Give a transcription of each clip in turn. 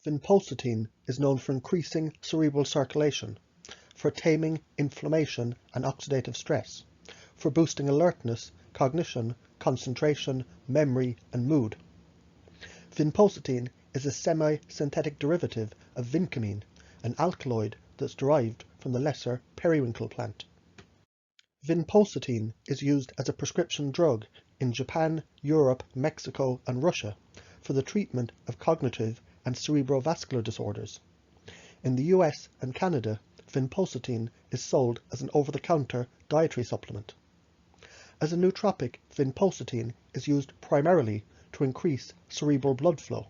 Vinpocetine is known for increasing cerebral circulation, for taming inflammation and oxidative stress, for boosting alertness, cognition, concentration, memory, and mood. Vinpocetine is a semi-synthetic derivative of vincamine, an alkaloid that's derived from the lesser periwinkle plant. Vinpocetine is used as a prescription drug in Japan, Europe, Mexico, and Russia for the treatment of cognitive and cerebrovascular disorders. In the US and Canada, vinpocetine is sold as an over-the-counter dietary supplement. As a nootropic, vinpocetine is used primarily to increase cerebral blood flow.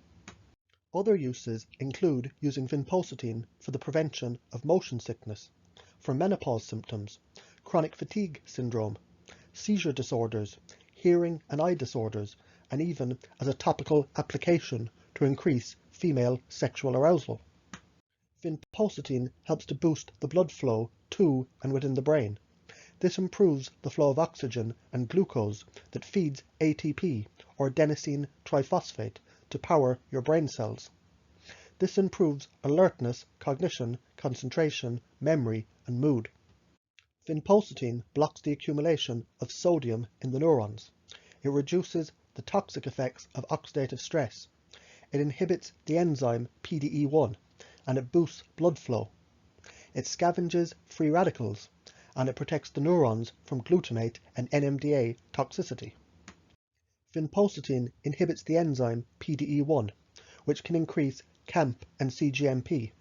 Other uses include using vinpocetine for the prevention of motion sickness, for menopause symptoms, chronic fatigue syndrome, seizure disorders, hearing and eye disorders, and even as a topical application to increase female sexual arousal. Vinpocetine helps to boost the blood flow to and within the brain. This improves the flow of oxygen and glucose that feeds ATP, or adenosine triphosphate, to power your brain cells. This improves alertness, cognition, concentration, memory, and mood. Vinpocetine blocks the accumulation of sodium in the neurons. It reduces the toxic effects of oxidative stress. It inhibits the enzyme PDE1, and it boosts blood flow. It scavenges free radicals, and it protects the neurons from glutamate and NMDA toxicity. Vinpocetine inhibits the enzyme PDE1, which can increase CAMP and cGMP.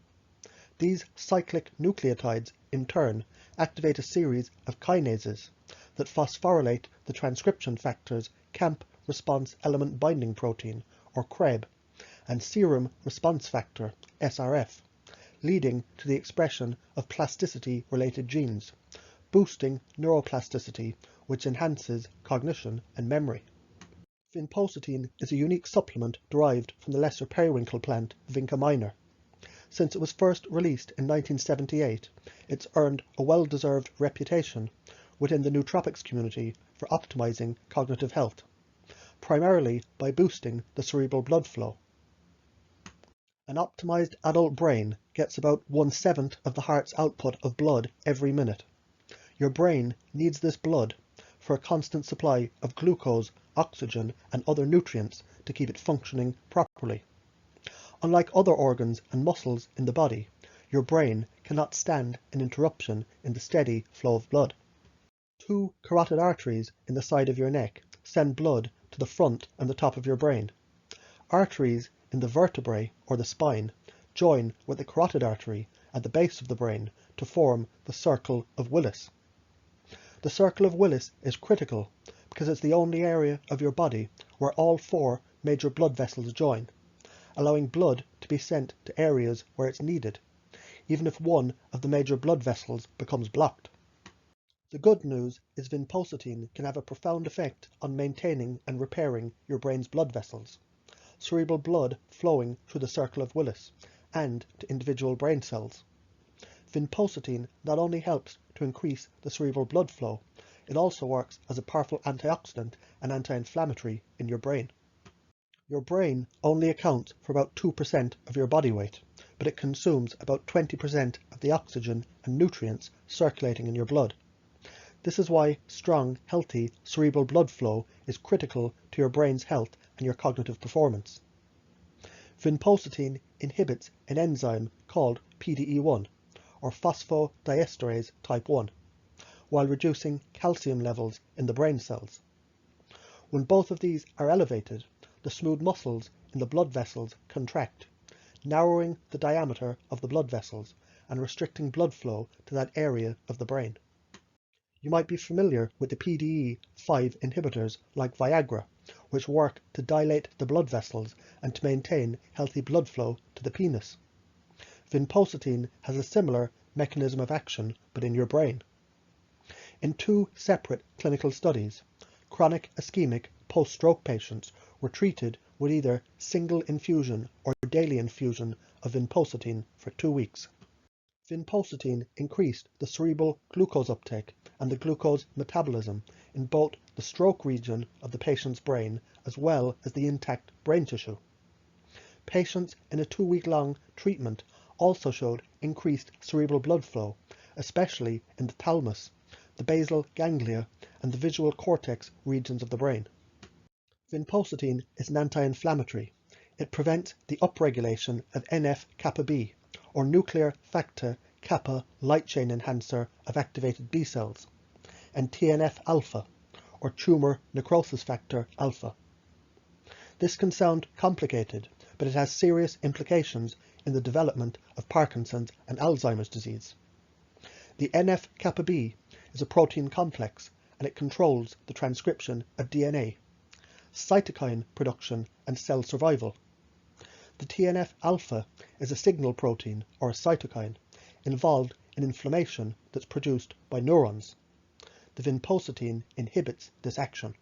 These cyclic nucleotides, in turn, activate a series of kinases that phosphorylate the transcription factors CAMP response element binding protein, or CREB, and serum response factor, SRF, leading to the expression of plasticity-related genes, boosting neuroplasticity, which enhances cognition and memory. Vinpocetine is a unique supplement derived from the lesser periwinkle plant Vinca minor. Since it was first released in 1978, it's earned a well-deserved reputation within the nootropics community for optimizing cognitive health, primarily by boosting the cerebral blood flow. An optimized adult brain gets about 1/7 of the heart's output of blood every minute. Your brain needs this blood for a constant supply of glucose, oxygen, and other nutrients to keep it functioning properly. Unlike other organs and muscles in the body, your brain cannot stand an interruption in the steady flow of blood. 2 carotid arteries in the side of your neck send blood to the front and the top of your brain. Arteries in the vertebrae, or the spine, join with the carotid artery at the base of the brain to form the circle of Willis. The circle of Willis is critical because it's the only area of your body where all 4 major blood vessels join, allowing blood to be sent to areas where it's needed, even if one of the major blood vessels becomes blocked. The good news is vinpocetine can have a profound effect on maintaining and repairing your brain's blood vessels, cerebral blood flowing through the circle of Willis, and to individual brain cells. Vinpocetine not only helps to increase the cerebral blood flow, it also works as a powerful antioxidant and anti-inflammatory in your brain. Your brain only accounts for about 2% of your body weight, but it consumes about 20% of the oxygen and nutrients circulating in your blood. This is why strong, healthy cerebral blood flow is critical to your brain's health and your cognitive performance. Vinpocetine inhibits an enzyme called PDE1, or phosphodiesterase type 1, while reducing calcium levels in the brain cells. When both of these are elevated, the smooth muscles in the blood vessels contract, narrowing the diameter of the blood vessels and restricting blood flow to that area of the brain. You might be familiar with the PDE5 inhibitors like Viagra, which work to dilate the blood vessels and to maintain healthy blood flow to the penis. Vinpocetine has a similar mechanism of action, but in your brain. In 2 separate clinical studies, chronic ischemic post-stroke patients were treated with either single infusion or daily infusion of vinpocetine for 2 weeks. Vinpocetine increased the cerebral glucose uptake and the glucose metabolism in both the stroke region of the patient's brain as well as the intact brain tissue. Patients in a 2-week-long treatment also showed increased cerebral blood flow, especially in the thalamus, the basal ganglia, and the visual cortex regions of the brain. Vinpocetine is an anti-inflammatory. It prevents the upregulation of NF-kappa B, or nuclear factor kappa light chain enhancer of activated B cells, and TNF-alpha, or tumor necrosis factor alpha. This can sound complicated, but it has serious implications in the development of Parkinson's and Alzheimer's disease. The NF-kappa B is a protein complex, and it controls the transcription of DNA, cytokine production, and cell survival. The TNF-alpha is a signal protein, or a cytokine, involved in inflammation that's produced by neurons. The vinpocetine inhibits this action.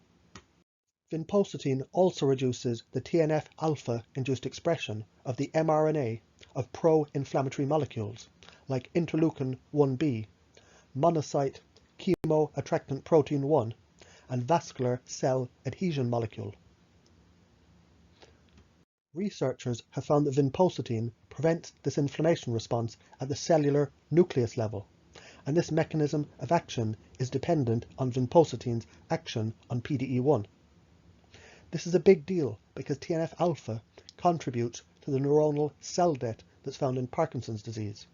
Vinpocetine also reduces the TNF-alpha-induced expression of the mRNA of pro-inflammatory molecules like interleukin-1b, monocyte chemoattractant protein 1, and vascular cell adhesion molecule. Researchers have found that vinpocetine prevents this inflammation response at the cellular nucleus level, and this mechanism of action is dependent on vinpocetine's action on PDE1. This is a big deal because TNF-alpha contributes to the neuronal cell death that's found in Parkinson's disease,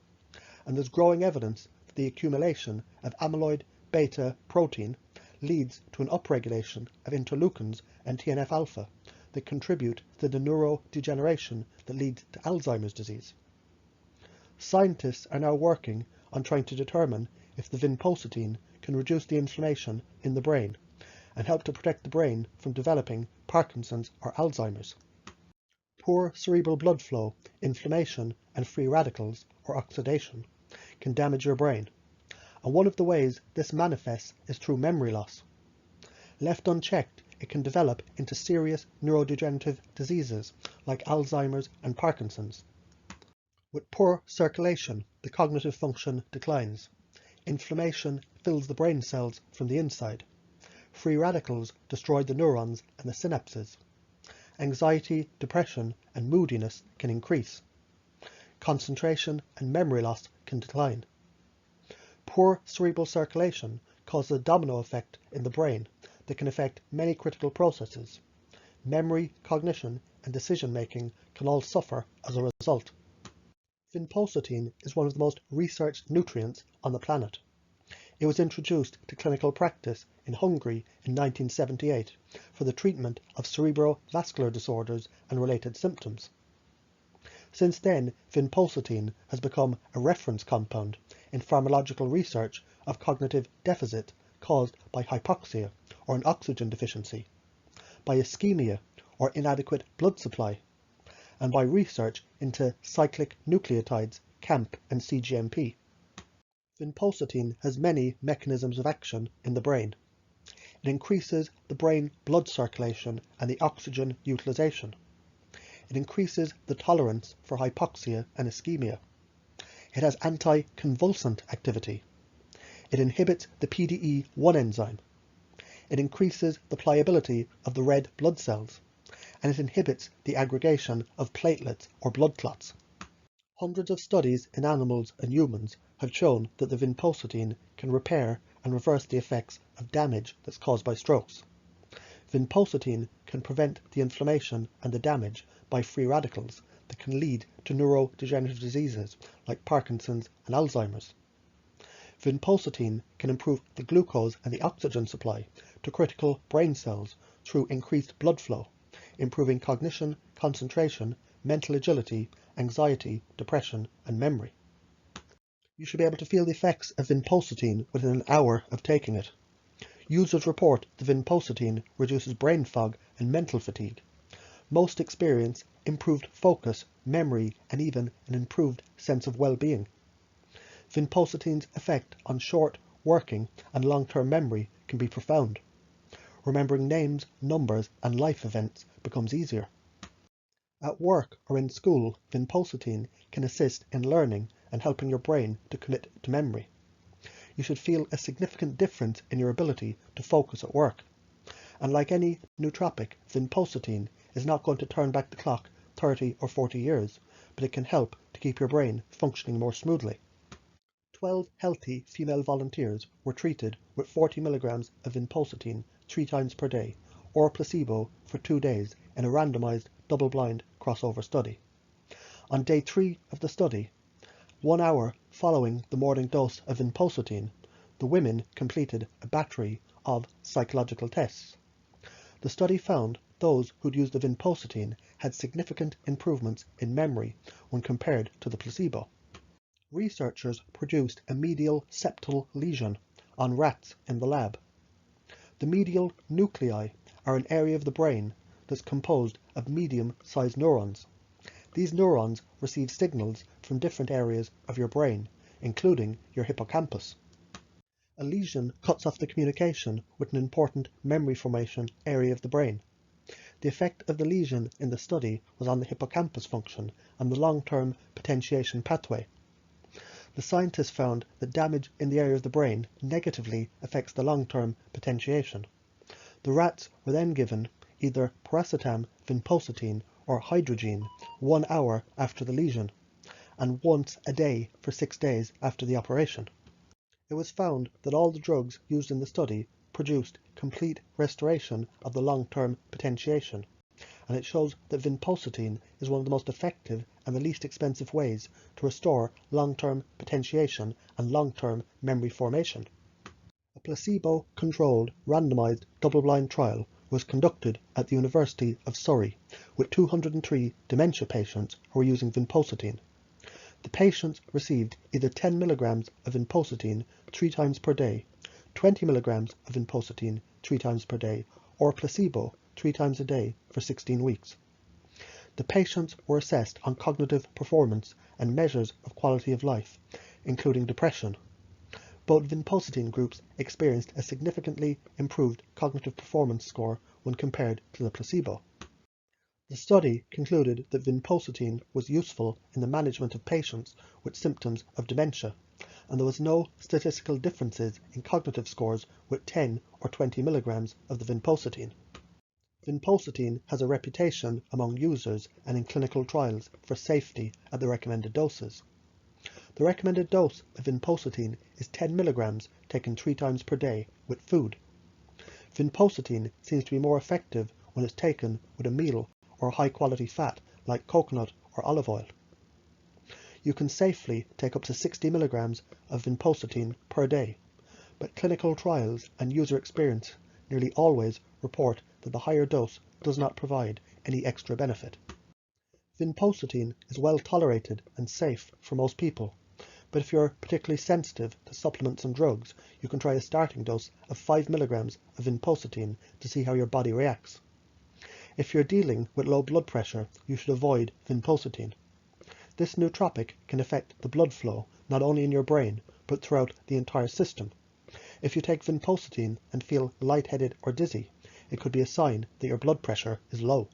and there's growing evidence that the accumulation of amyloid beta protein leads to an upregulation of interleukins and TNF-alpha that contribute to the neurodegeneration that leads to Alzheimer's disease. Scientists are now working on trying to determine if the vinpocetine can reduce the inflammation in the brain and help to protect the brain from developing Parkinson's or Alzheimer's. Poor cerebral blood flow, inflammation, and free radicals, or oxidation, can damage your brain, and one of the ways this manifests is through memory loss. Left unchecked, it can develop into serious neurodegenerative diseases like Alzheimer's and Parkinson's. With poor circulation, the cognitive function declines. Inflammation fills the brain cells from the inside. Free radicals destroy the neurons and the synapses. Anxiety, depression, and moodiness can increase. Concentration and memory loss can decline. Poor cerebral circulation causes a domino effect in the brain that can affect many critical processes. Memory, cognition, and decision-making can all suffer as a result. Vinpocetine is one of the most researched nutrients on the planet. It was introduced to clinical practice in Hungary in 1978 for the treatment of cerebrovascular disorders and related symptoms. Since then, vinpocetine has become a reference compound in pharmacological research of cognitive deficit caused by hypoxia or an oxygen deficiency, by ischemia or inadequate blood supply, and by research into cyclic nucleotides, CAMP and CGMP. Vinpocetine has many mechanisms of action in the brain. It increases the brain blood circulation and the oxygen utilization. It increases the tolerance for hypoxia and ischemia. It has anti-convulsant activity. It inhibits the PDE1 enzyme. It increases the pliability of the red blood cells, and it inhibits the aggregation of platelets or blood clots. Hundreds of studies in animals and humans have shown that the vinpocetine can repair and reverse the effects of damage that's caused by strokes. Vinpocetine can prevent the inflammation and the damage by free radicals that can lead to neurodegenerative diseases like Parkinson's and Alzheimer's. Vinpocetine can improve the glucose and the oxygen supply to critical brain cells through increased blood flow, improving cognition, concentration, mental agility, anxiety, depression, and memory. You should be able to feel the effects of vinpocetine within an hour of taking it. Users report the vinpocetine reduces brain fog and mental fatigue. Most experience improved focus, memory, and even an improved sense of well-being. Vinpocetine's effect on short, working, and long-term memory can be profound. Remembering names, numbers, and life events becomes easier. At work or in school, vinpocetine can assist in learning and helping your brain to commit to memory. You should feel a significant difference in your ability to focus at work. And like any nootropic, vinpocetine is not going to turn back the clock 30 or 40 years, but it can help to keep your brain functioning more smoothly. 12 healthy female volunteers were treated with 40 milligrams of vinpocetine 3 times per day, or placebo for 2 days in a randomized, double-blind crossover study. On day 3 of the study, 1 hour following the morning dose of vinpocetine, the women completed a battery of psychological tests. The study found those who'd used the vinpocetine had significant improvements in memory when compared to the placebo. Researchers produced a medial septal lesion on rats in the lab. The medial nuclei are an area of the brain that's composed of medium-sized neurons. These neurons receive signals from different areas of your brain, including your hippocampus. A lesion cuts off the communication with an important memory formation area of the brain. The effect of the lesion in the study was on the hippocampus function and the long-term potentiation pathway. The scientists found that damage in the area of the brain negatively affects the long-term potentiation. The rats were then given either paracetam, vinpocetine, or hydrogene 1 hour after the lesion, and once a day for 6 days after the operation. It was found that all the drugs used in the study produced complete restoration of the long-term potentiation, and it shows that vinpocetine is one of the most effective and the least expensive ways to restore long-term potentiation and long-term memory formation. A placebo-controlled, randomized, double-blind trial was conducted at the University of Surrey with 203 dementia patients who were using vinpocetine. The patients received either 10 milligrams of vinpocetine 3 times per day, 20 milligrams of vinpocetine 3 times per day, or placebo 3 times a day for 16 weeks. The patients were assessed on cognitive performance and measures of quality of life, including depression. Both vinpocetine groups experienced a significantly improved cognitive performance score when compared to the placebo. The study concluded that vinpocetine was useful in the management of patients with symptoms of dementia, and there was no statistical differences in cognitive scores with 10 or 20 milligrams of the vinpocetine. Vinpocetine has a reputation among users and in clinical trials for safety at the recommended doses. The recommended dose of vinpocetine is 10 milligrams taken 3 times per day with food. Vinpocetine seems to be more effective when it's taken with a meal or high-quality fat like coconut or olive oil. You can safely take up to 60 milligrams of vinpocetine per day, but clinical trials and user experience nearly always report that the higher dose does not provide any extra benefit. Vinpocetine is well tolerated and safe for most people, but if you're particularly sensitive to supplements and drugs, you can try a starting dose of 5 milligrams of vinpocetine to see how your body reacts. If you're dealing with low blood pressure, you should avoid vinpocetine. This nootropic can affect the blood flow not only in your brain, but throughout the entire system. If you take vinpocetine and feel lightheaded or dizzy, it could be a sign that your blood pressure is low.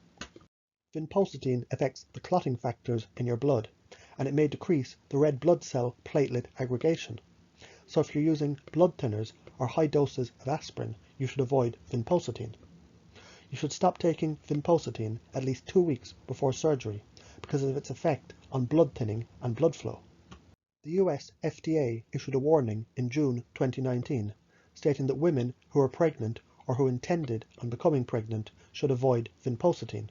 Vinpocetine affects the clotting factors in your blood, and it may decrease the red blood cell platelet aggregation. So if you're using blood thinners or high doses of aspirin, you should avoid vinpocetine. You should stop taking vinpocetine at least 2 weeks before surgery because of its effect on blood thinning and blood flow. The US FDA issued a warning in June 2019 stating that women who are pregnant or who intended on becoming pregnant should avoid vinpocetine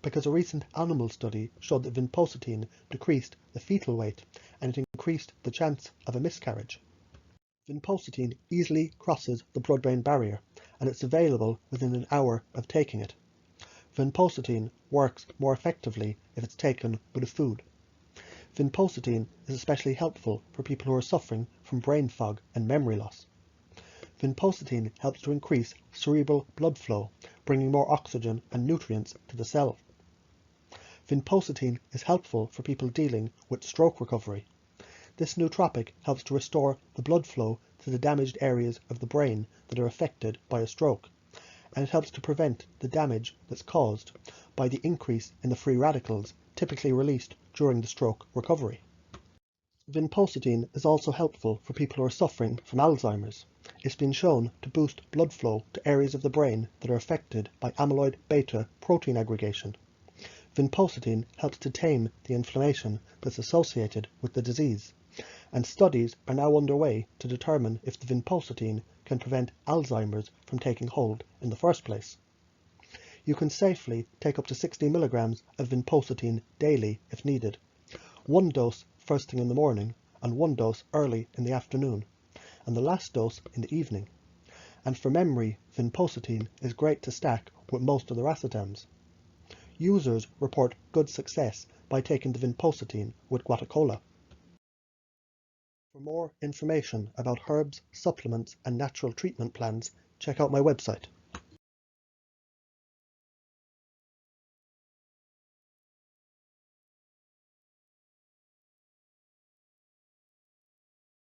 because a recent animal study showed that vinpocetine decreased the fetal weight and it increased the chance of a miscarriage. Vinpocetine easily crosses the blood-brain barrier and it's available within an hour of taking it. Vinpocetine works more effectively if it's taken with a food. Vinpocetine is especially helpful for people who are suffering from brain fog and memory loss. Vinpocetine helps to increase cerebral blood flow, bringing more oxygen and nutrients to the cell. Vinpocetine is helpful for people dealing with stroke recovery. This nootropic helps to restore the blood flow to the damaged areas of the brain that are affected by a stroke, and it helps to prevent the damage that's caused by the increase in the free radicals typically released during the stroke recovery. Vinpocetine is also helpful for people who are suffering from Alzheimer's. It's been shown to boost blood flow to areas of the brain that are affected by amyloid beta protein aggregation. Vinpocetine helps to tame the inflammation that's associated with the disease, and studies are now underway to determine if the vinpocetine can prevent Alzheimer's from taking hold in the first place. You can safely take up to 60 milligrams of vinpocetine daily if needed, one dose first thing in the morning and one dose early in the afternoon, and the last dose in the evening. And for memory, vinpocetine is great to stack with most of the racetams. Users report good success by taking the vinpocetine with guatacola. For more information about herbs, supplements, and natural treatment plans, check out my website.